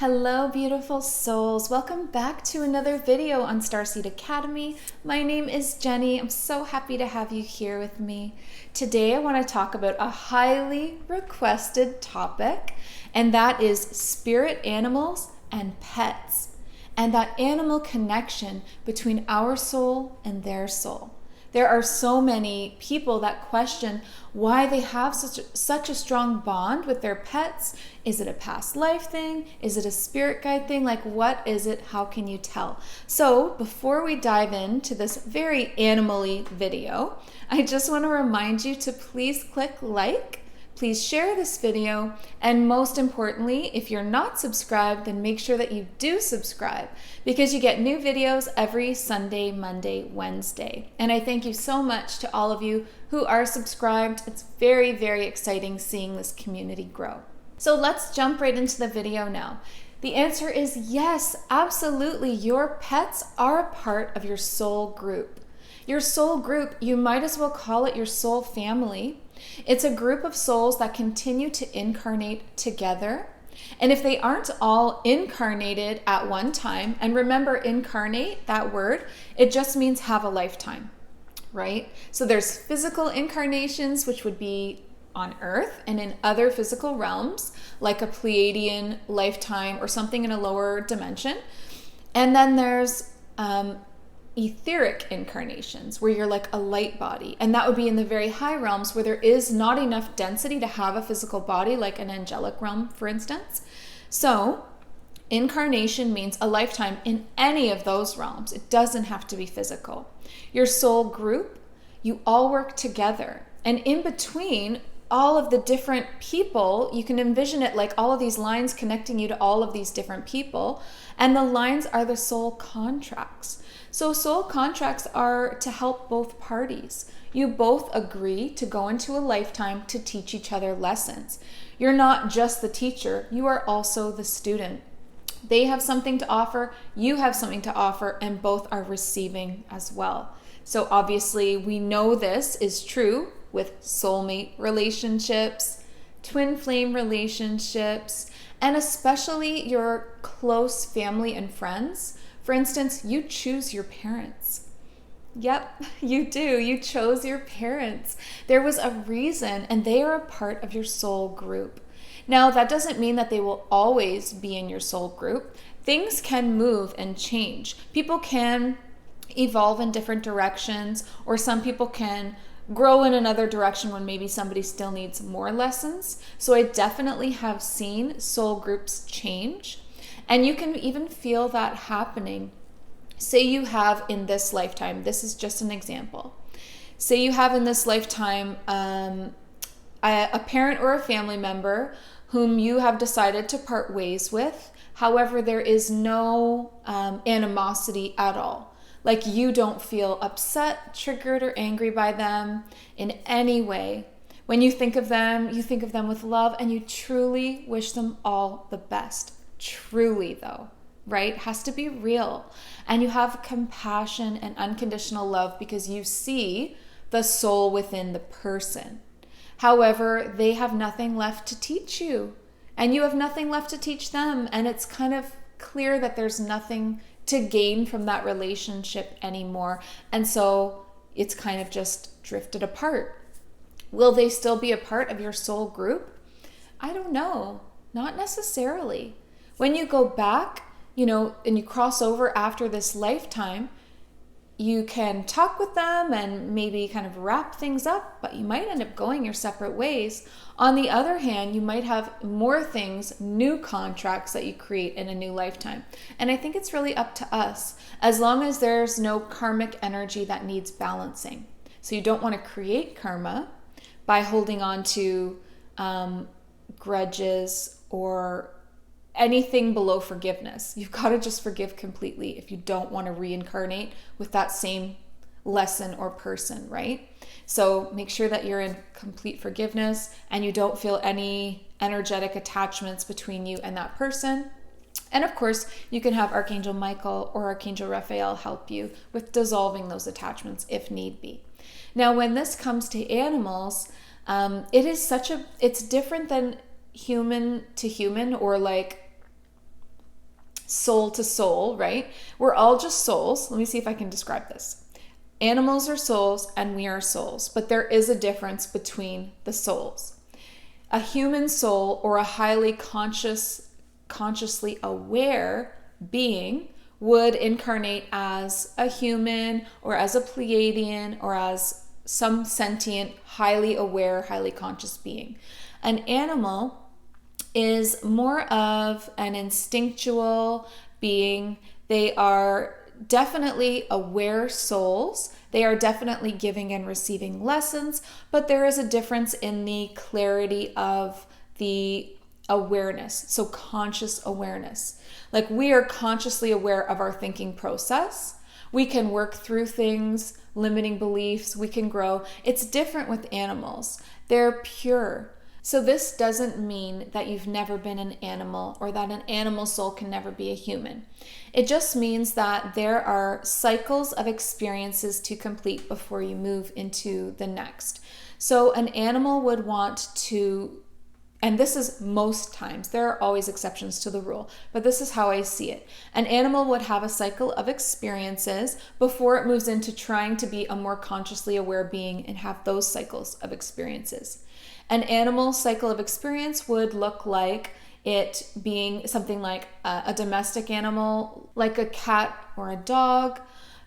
Hello, beautiful souls. Welcome back to another video on Starseed Academy. My name is Jenny. I'm so happy to have you here with me. Today, I want to talk about a highly requested topic, and that is spirit animals and pets, and that animal connection between our soul and their soul. There are so many people that question why they have such a strong bond with their pets. Is it a past life thing? Is it a spirit guide thing? Like, what is it? How can you tell? So before we dive into this very animal-y video, I just want to remind you to please click like. Please share this video, and most importantly, if you're not subscribed, then make sure that you do subscribe because you get new videos every Sunday, Monday, Wednesday. And I thank you so much to all of you who are subscribed. It's very, very exciting seeing this community grow. So let's jump right into the video now. The answer is yes, absolutely. Your pets are a part of your soul group. Your soul group, you might as well call it your soul family. It's a group of souls that continue to incarnate together. And if they aren't all incarnated at one time, and remember incarnate, that word, it just means have a lifetime, right? So there's physical incarnations, which would be on Earth and in other physical realms, like a Pleiadian lifetime or something in a lower dimension. And then there's etheric incarnations where you're like a light body, and that would be in the very high realms where there is not enough density to have a physical body, like an angelic realm, for instance. So incarnation means a lifetime in any of those realms. It doesn't have to be physical. Your soul group, you all work together, and in between all of the different people, you can envision it like all of these lines connecting you to all of these different people, and the lines are the soul contracts. So soul contracts are to help both parties. You both agree to go into a lifetime to teach each other lessons. You're not just the teacher, you are also the student. They have something to offer, you have something to offer, and both are receiving as well. So obviously we know this is true with soulmate relationships, twin flame relationships, and especially your close family and friends. For instance, you choose your parents. Yep, you do. You chose your parents. There was a reason, and they are a part of your soul group. Now, that doesn't mean that they will always be in your soul group. Things can move and change. People can evolve in different directions, or some people can grow in another direction when maybe somebody still needs more lessons. So I definitely have seen soul groups change. And you can even feel that happening. Say you have in this lifetime, this is just an example. Say you have in this lifetime a parent or a family member whom you have decided to part ways with. However, there is no animosity at all. Like you don't feel upset, triggered, or angry by them in any way. When you think of them with love, and you truly wish them all the best. Truly though, right? Has to be real. And you have compassion and unconditional love because you see the soul within the person. However, they have nothing left to teach you, and you have nothing left to teach them. And it's kind of clear that there's nothing to gain from that relationship anymore. And so it's kind of just drifted apart. Will they still be a part of your soul group? I don't know. Not necessarily. When you go back, and you cross over after this lifetime, you can talk with them and maybe kind of wrap things up, but you might end up going your separate ways. On the other hand, you might have more things, new contracts that you create in a new lifetime. And I think it's really up to us, as long as there's no karmic energy that needs balancing. So you don't want to create karma by holding on to grudges or anything below forgiveness. You've got to just forgive completely if you don't want to reincarnate with that same lesson or person, right? So make sure that you're in complete forgiveness and you don't feel any energetic attachments between you and that person. And of course, you can have Archangel Michael or Archangel Raphael help you with dissolving those attachments if need be. Now, when this comes to animals, it's different than human to human, or like soul to soul, right? We're all just souls. Let me see if I can describe this. Animals are souls and we are souls, but there is a difference between the souls. A human soul, or a highly consciously aware being, would incarnate as a human or as a Pleiadian or as some sentient, highly aware, highly conscious being. An animal is more of an instinctual being. They are definitely aware souls. They are definitely giving and receiving lessons, but there is a difference in the clarity of the awareness. So conscious awareness. Like, we are consciously aware of our thinking process. We can work through things, limiting beliefs, we can grow. It's different with animals. They're pure. So this doesn't mean that you've never been an animal or that an animal soul can never be a human. It just means that there are cycles of experiences to complete before you move into the next. So an animal would want to, and this is most times, there are always exceptions to the rule, but this is how I see it. An animal would have a cycle of experiences before it moves into trying to be a more consciously aware being and have those cycles of experiences. An animal cycle of experience would look like it being something like a domestic animal, like a cat or a dog.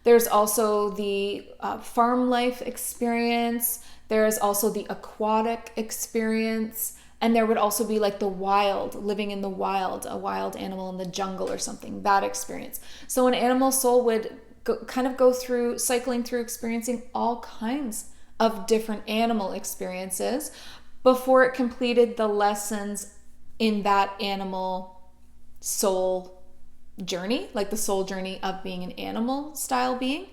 There's also the farm life experience. There is also the aquatic experience. And there would also be like the wild, living in the wild, a wild animal in the jungle or something, that experience. So an animal soul would go through, cycling through, experiencing all kinds of different animal experiences before it completed the lessons in that animal soul journey, like the soul journey of being an animal style being.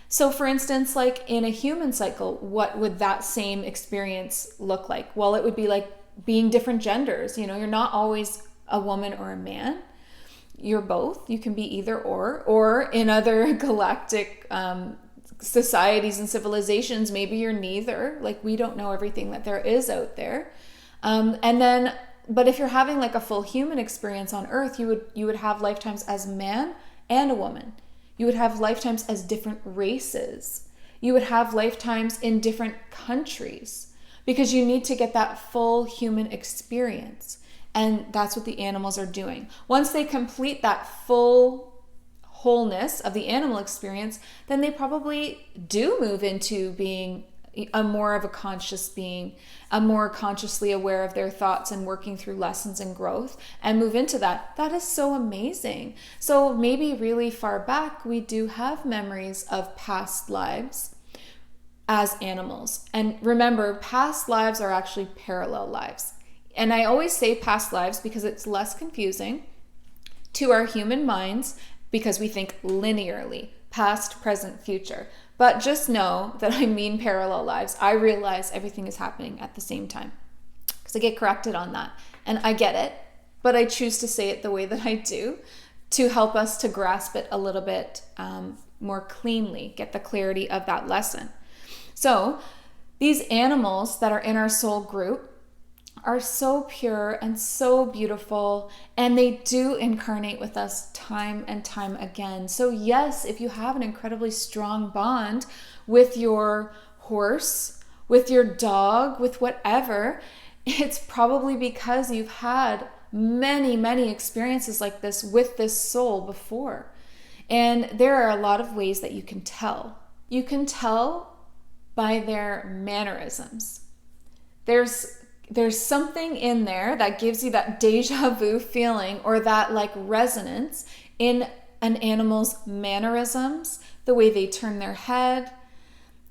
So for instance, like in a human cycle, what would that same experience look like? Well, it would be like being different genders. You know, you're not always a woman or a man. You're both. You can be either or in other galactic societies and civilizations, maybe you're neither. Like, we don't know everything that there is out there. But if you're having like a full human experience on Earth, you would have lifetimes as a man and a woman. You would have lifetimes as different races. You would have lifetimes in different countries, because you need to get that full human experience. And that's what the animals are doing. Once they complete that full wholeness of the animal experience, then they probably do move into being a more of a conscious being, a more consciously aware of their thoughts and working through lessons and growth, and move into that. That is so amazing. So maybe really far back, we do have memories of past lives as animals. And remember, past lives are actually parallel lives. And I always say past lives because it's less confusing to our human minds, because we think linearly, past, present, future. But just know that I mean parallel lives. I realize everything is happening at the same time, because I get corrected on that. And I get it, but I choose to say it the way that I do to help us to grasp it a little bit more cleanly, get the clarity of that lesson. So these animals that are in our soul group are so pure and so beautiful, and they do incarnate with us time and time again. So yes, if you have an incredibly strong bond with your horse, with your dog, with whatever, it's probably because you've had many, many experiences like this with this soul before. And there are a lot of ways that you can tell. You can tell by their mannerisms. There's something in there that gives you that deja vu feeling, or that like resonance in an animal's mannerisms, the way they turn their head,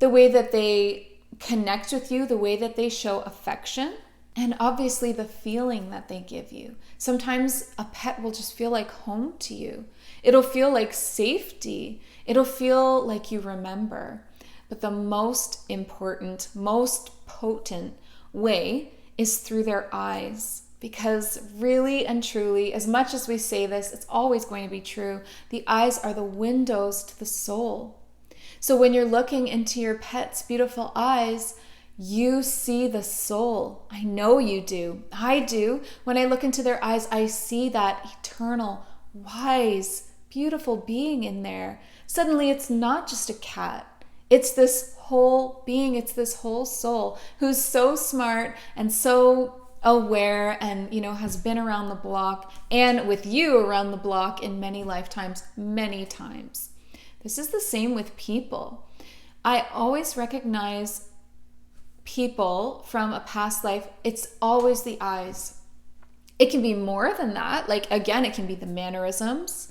the way that they connect with you, the way that they show affection, and obviously the feeling that they give you. Sometimes a pet will just feel like home to you. It'll feel like safety. It'll feel like you remember. But the most important, most potent way is through their eyes. Because really and truly, as much as we say this, it's always going to be true. The eyes are the windows to the soul. So when you're looking into your pet's beautiful eyes, you see the soul. I know you do. I do. When I look into their eyes, I see that eternal, wise, beautiful being in there. Suddenly it's not just a cat. It's this whole being, it's this whole soul who's so smart and so aware and, has been around the block and with you around the block in many lifetimes, many times. This is the same with people. I always recognize people from a past life. It's always the eyes. It can be more than that. Like, again, it can be the mannerisms,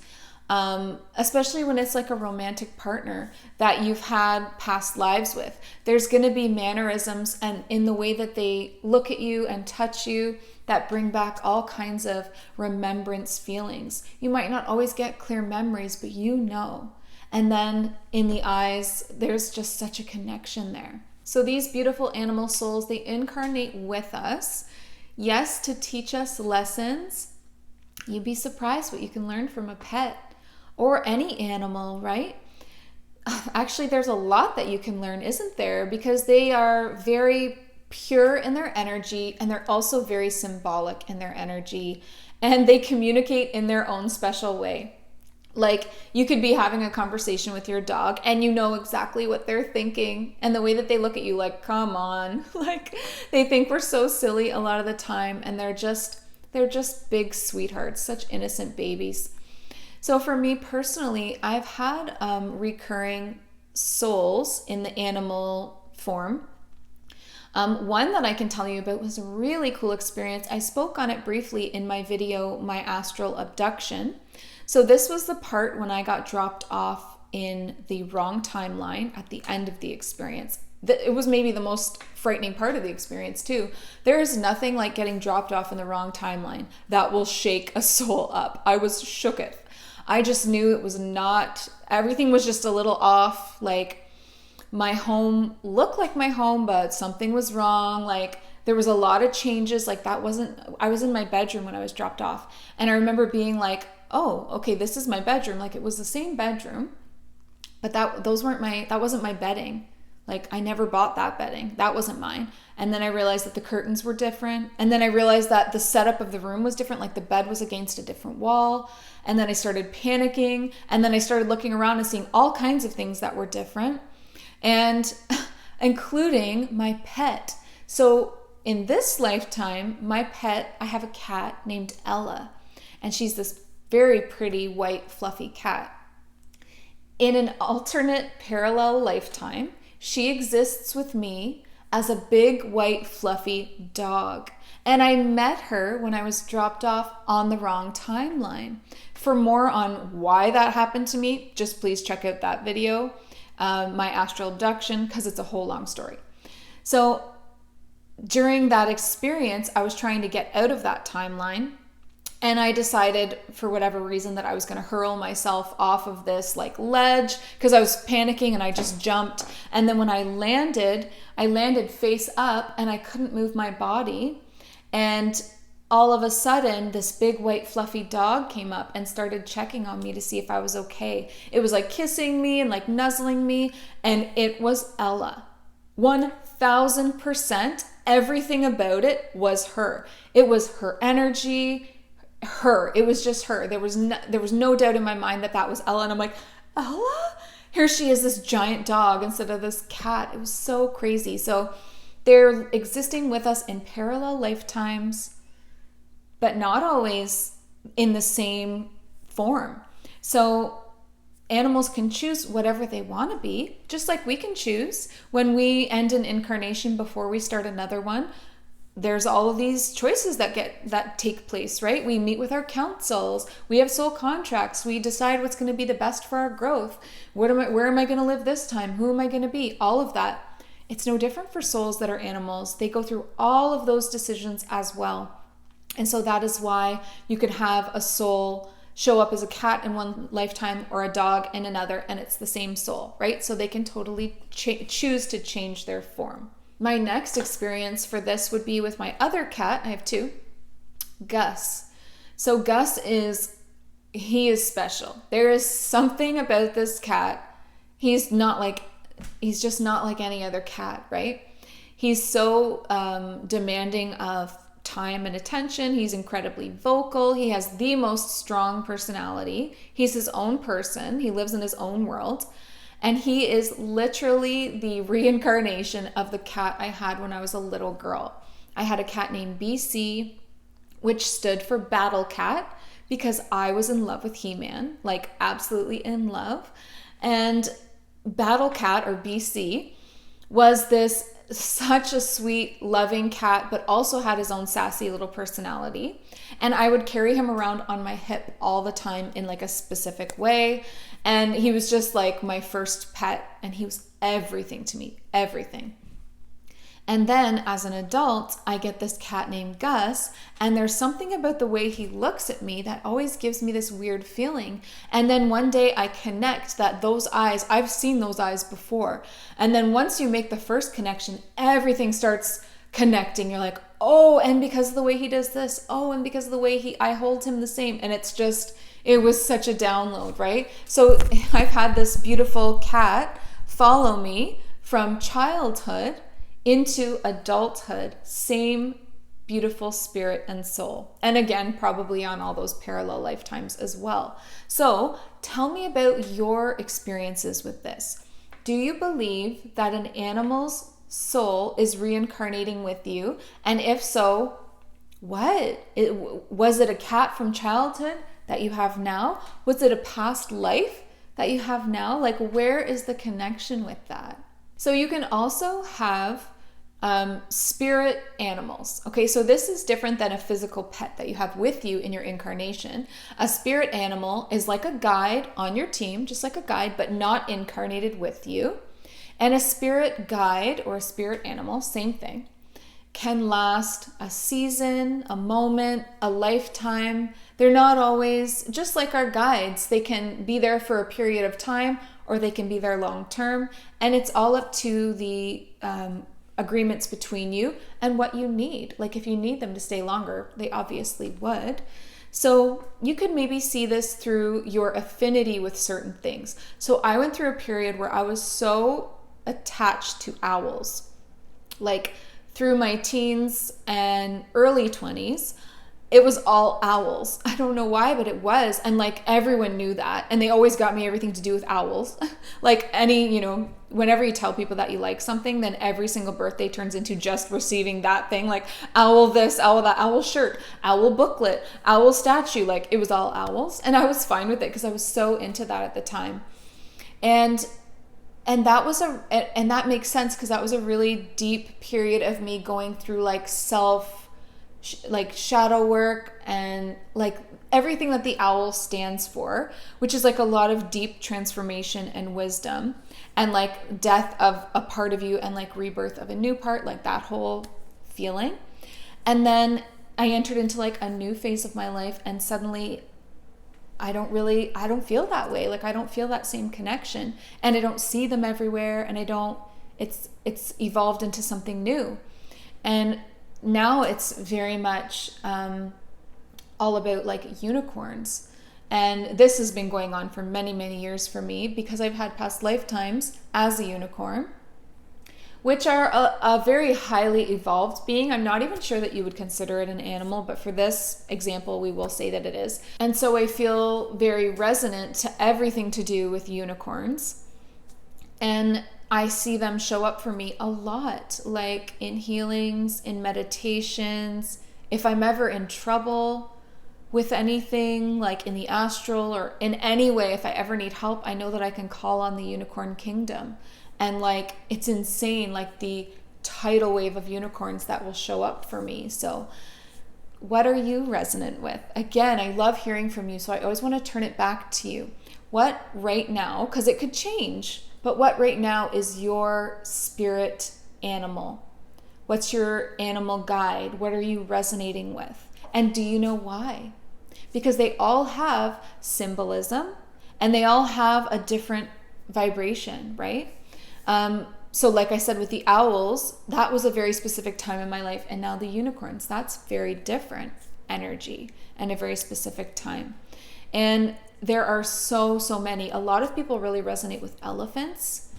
especially when it's like a romantic partner that you've had past lives with. There's going to be mannerisms and in the way that they look at you and touch you that bring back all kinds of remembrance feelings. You might not always get clear memories, but And then in the eyes, there's just such a connection there. So these beautiful animal souls, they incarnate with us, yes, to teach us lessons. You'd be surprised what you can learn from a pet or any animal, right? Actually, there's a lot that you can learn, isn't there? Because they are very pure in their energy and they're also very symbolic in their energy and they communicate in their own special way. Like, you could be having a conversation with your dog and you know exactly what they're thinking and the way that they look at you, like, come on. Like, they think we're so silly a lot of the time and they're just big sweethearts, such innocent babies. So for me personally, I've had recurring souls in the animal form. One that I can tell you about was a really cool experience. I spoke on it briefly in my video, My Astral Abduction. So this was the part when I got dropped off in the wrong timeline at the end of the experience. It was maybe the most frightening part of the experience too. There is nothing like getting dropped off in the wrong timeline that will shake a soul up. I was shooketh. I just knew it was not, everything was just a little off. Like, my home looked like my home, but something was wrong. Like, there was a lot of changes. Like, I was in my bedroom when I was dropped off. And I remember being like, oh, okay, this is my bedroom. Like, it was the same bedroom, but that wasn't my bedding. Like, I never bought that bedding. That wasn't mine. And then I realized that the curtains were different. And then I realized that the setup of the room was different. Like, the bed was against a different wall. And then I started panicking. And then I started looking around and seeing all kinds of things that were different, and including my pet. So in this lifetime, my pet, I have a cat named Ella, and she's this very pretty white fluffy cat. In an alternate parallel lifetime, she exists with me as a big white fluffy dog. And I met her when I was dropped off on the wrong timeline. For more on why that happened to me, just please check out that video, My Astral Abduction, because it's a whole long story. So during that experience, I was trying to get out of that timeline. And I decided, for whatever reason, that I was going to hurl myself off of this like ledge because I was panicking and I just jumped. And then when I landed face up and I couldn't move my body. And all of a sudden, this big white fluffy dog came up and started checking on me to see if I was okay. It was like kissing me and like nuzzling me. And it was Ella. 1000%. Everything about it was her. It was her energy. It was just her. There was no doubt in my mind that was Ella. And I'm like, Ella? Here she is, this giant dog instead of this cat. It was so crazy. So they're existing with us in parallel lifetimes, but not always in the same form. So animals can choose whatever they want to be, just like we can choose. When we end an incarnation before we start another one, there's all of these choices that take place, right? We meet with our councils, we have soul contracts, we decide what's going to be the best for our growth. Where am I going to live this time? Who am I going to be? All of that. It's no different for souls that are animals. They go through all of those decisions as well. And so that is why you could have a soul show up as a cat in one lifetime or a dog in another, and it's the same soul, right? So they can totally choose to change their form. My next experience for this would be with my other cat. I have two, Gus. So Gus he is special. There is something about this cat. He's just not like any other cat, right? He's so demanding of time and attention. He's incredibly vocal. He has the most strong personality. He's his own person. He lives in his own world. And he is literally the reincarnation of the cat I had when I was a little girl. I had a cat named BC, which stood for Battle Cat, because I was in love with He-Man, like absolutely in love. And Battle Cat, or BC, was this such a sweet, loving cat, but also had his own sassy little personality. And I would carry him around on my hip all the time in like a specific way. And he was just like my first pet, and he was everything to me, everything. And then as an adult, I get this cat named Gus, and there's something about the way he looks at me that always gives me this weird feeling. And then one day I connect that those eyes, I've seen those eyes before. And then once you make the first connection, everything starts connecting. You're like, oh, and because of the way he does this, oh, and because of the way I hold him the same. And it's just, it was such a download, right? So I've had this beautiful cat follow me from childhood into adulthood, same beautiful spirit and soul. And again, probably on all those parallel lifetimes as well. So tell me about your experiences with this. Do you believe that an animal's soul is reincarnating with you? And if so, what? Was it a cat from childhood that you have now? Was it a past life that you have now? Like, where is the connection with that? So you can also have spirit animals. Okay, so this is different than a physical pet that you have with you in your incarnation. A spirit animal is like a guide on your team, just like a guide, but not incarnated with you. And a spirit guide or a spirit animal, same thing, can last a season, a moment, a lifetime. They're not always, just like our guides, they can be there for a period of time, or they can be there long term. And it's all up to the agreements between you and what you need. Like if you need them to stay longer, they obviously would. So you could maybe see this through your affinity with certain things. So I went through a period where I was so attached to owls. Like through my teens and early 20s, it was all owls. I don't know why, but it was. And like everyone knew that. And they always got me everything to do with owls. Like whenever you tell people that you like something, then every single birthday turns into just receiving that thing. Like owl this, owl that, owl shirt, owl booklet, owl statue. Like it was all owls. And I was fine with it because I was so into that at the time. And that was and that makes sense because that was a really deep period of me going through like shadow work and like everything that the owl stands for, which is like a lot of deep transformation and wisdom and like death of a part of you and like rebirth of a new part, like that whole feeling. And then I entered into like a new phase of my life, and suddenly I don't feel that way. Like I don't feel that same connection, and I don't see them everywhere, and it's evolved into something new. And now it's very much all about like unicorns. And this has been going on for many, many years for me because I've had past lifetimes as a unicorn, which are a very highly evolved being. I'm not even sure that you would consider it an animal, but for this example, we will say that it is. And so I feel very resonant to everything to do with unicorns. And I see them show up for me a lot, like in healings, in meditations. If I'm ever in trouble with anything, like in the astral or in any way, if I ever need help, I know that I can call on the unicorn kingdom. And like, it's insane, like the tidal wave of unicorns that will show up for me. So what are you resonant with? Again, I love hearing from you. So I always want to turn it back to you. What right now, because it could change, but what right now is your spirit animal? What's your animal guide? What are you resonating with? And do you know why? Because they all have symbolism and they all have a different vibration, right? So like I said, with the owls, that was a very specific time in my life. And now the unicorns, that's very different energy and a very specific time. And there are so many. A lot of people really resonate with elephants,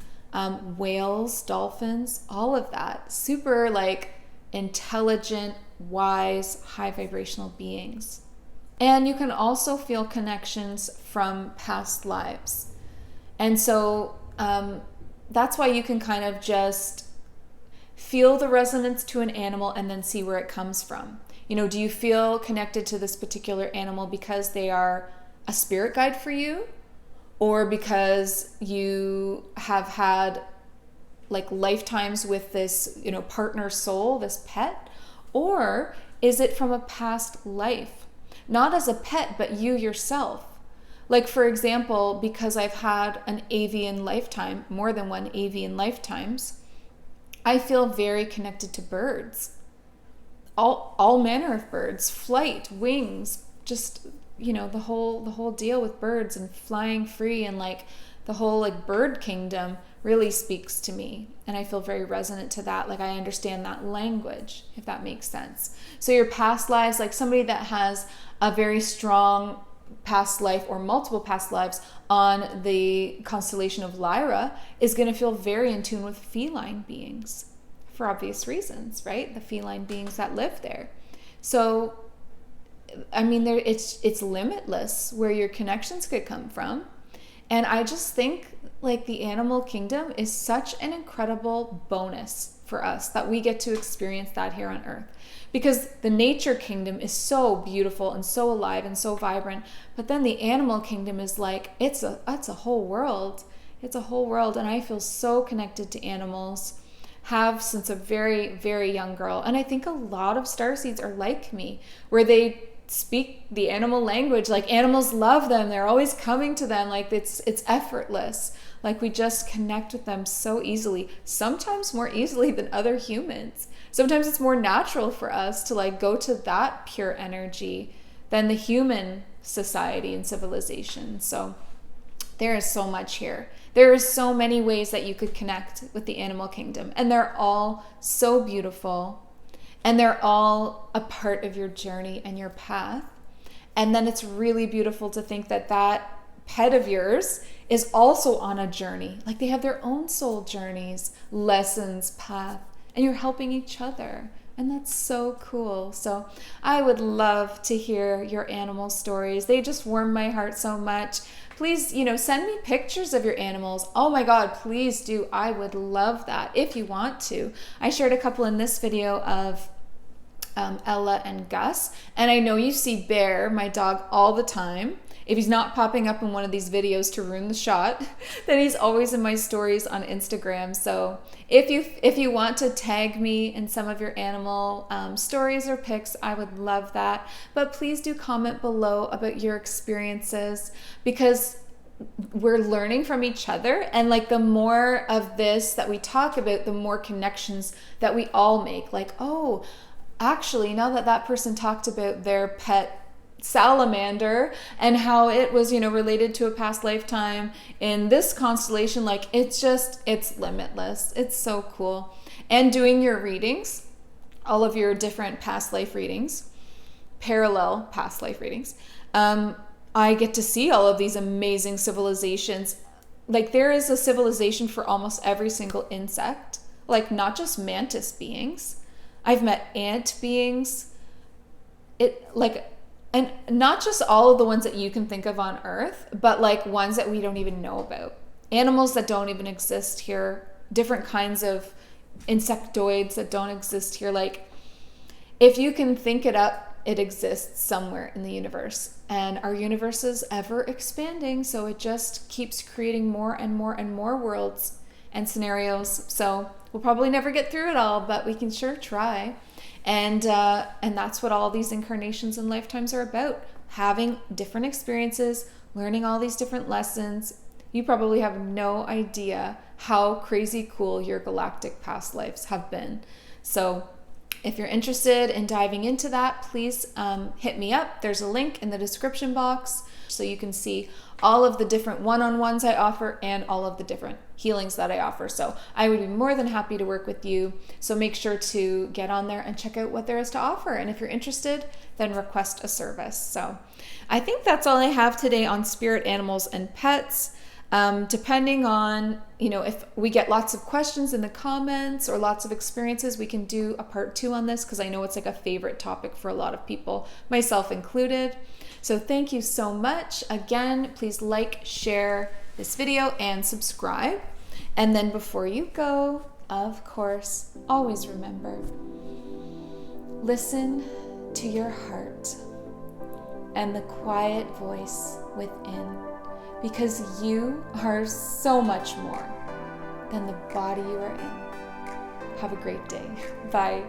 whales, dolphins, all of that. Super like intelligent, wise, high vibrational beings. And you can also feel connections from past lives. And so that's why you can kind of just feel the resonance to an animal and then see where it comes from. You know, do you feel connected to this particular animal because they are a spirit guide for you? Or because you have had like lifetimes with this, you know, partner soul, this pet? Or is it from a past life? Not as a pet, but you yourself. Like, for example, because I've had an avian lifetime, more than one avian lifetimes, I feel very connected to birds. All manner of birds, flight, wings, just, you know, the whole deal with birds and flying free, and like the whole like bird kingdom really speaks to me, and I feel very resonant to that. Like, I understand that language, if that makes sense. So your past lives, like somebody that has a very strong past life or multiple past lives on the constellation of Lyra, is going to feel very in tune with feline beings for obvious reasons, right? The feline beings that live there. So I mean, it's limitless where your connections could come from. And I just think like the animal kingdom is such an incredible bonus for us that we get to experience that here on Earth. Because the nature kingdom is so beautiful and so alive and so vibrant, but then the animal kingdom is like, it's a whole world. It's a whole world, and I feel so connected to animals, have since a very, very young girl. And I think a lot of starseeds are like me, where they speak the animal language. Like, animals love them. They're always coming to them. Like, it's effortless. Like, we just connect with them so easily, sometimes more easily than other humans. Sometimes it's more natural for us to like go to that pure energy than the human society and civilization. So there is so much here. There are so many ways that you could connect with the animal kingdom, and they're all so beautiful, and they're all a part of your journey and your path. And then it's really beautiful to think that that pet of yours is also on a journey. Like, they have their own soul journeys, lessons, path, and you're helping each other. And that's so cool. So I would love to hear your animal stories. They just warm my heart so much. Please, send me pictures of your animals. Oh my God, please do. I would love that if you want to. I shared a couple in this video of Ella and Gus. And I know you see Bear, my dog, all the time. If he's not popping up in one of these videos to ruin the shot, then he's always in my stories on Instagram. So if you want to tag me in some of your animal stories or pics, I would love that. But please do comment below about your experiences, because we're learning from each other. And like, the more of this that we talk about, the more connections that we all make. Like, oh, actually, now that person talked about their pet salamander and how it was, related to a past lifetime in this constellation, like, it's limitless. It's so cool. And doing your readings, all of your different past life readings, parallel past life readings, I get to see all of these amazing civilizations. Like, there is a civilization for almost every single insect, like, not just mantis beings. I've met ant beings. And not just all of the ones that you can think of on Earth, but like ones that we don't even know about. Animals that don't even exist here, different kinds of insectoids that don't exist here. Like, if you can think it up, it exists somewhere in the universe. And our universe is ever expanding, so it just keeps creating more and more and more worlds and scenarios. So we'll probably never get through it all, but we can sure try. And that's what all these incarnations and lifetimes are about. Having different experiences, learning all these different lessons. You probably have no idea how crazy cool your galactic past lives have been. So if you're interested in diving into that, please hit me up. There's a link in the description box so you can see all of the different one-on-ones I offer and all of the different healings that I offer. So I would be more than happy to work with you. So make sure to get on there and check out what there is to offer. And if you're interested, then request a service. So I think that's all I have today on spirit animals and pets. Depending on, if we get lots of questions in the comments or lots of experiences, we can do a part 2 on this, because I know it's like a favorite topic for a lot of people, myself included. So thank you so much. Again, please like, share this video, and subscribe. And then before you go, of course, always remember, listen to your heart and the quiet voice within, because you are so much more than the body you are in. Have a great day. Bye.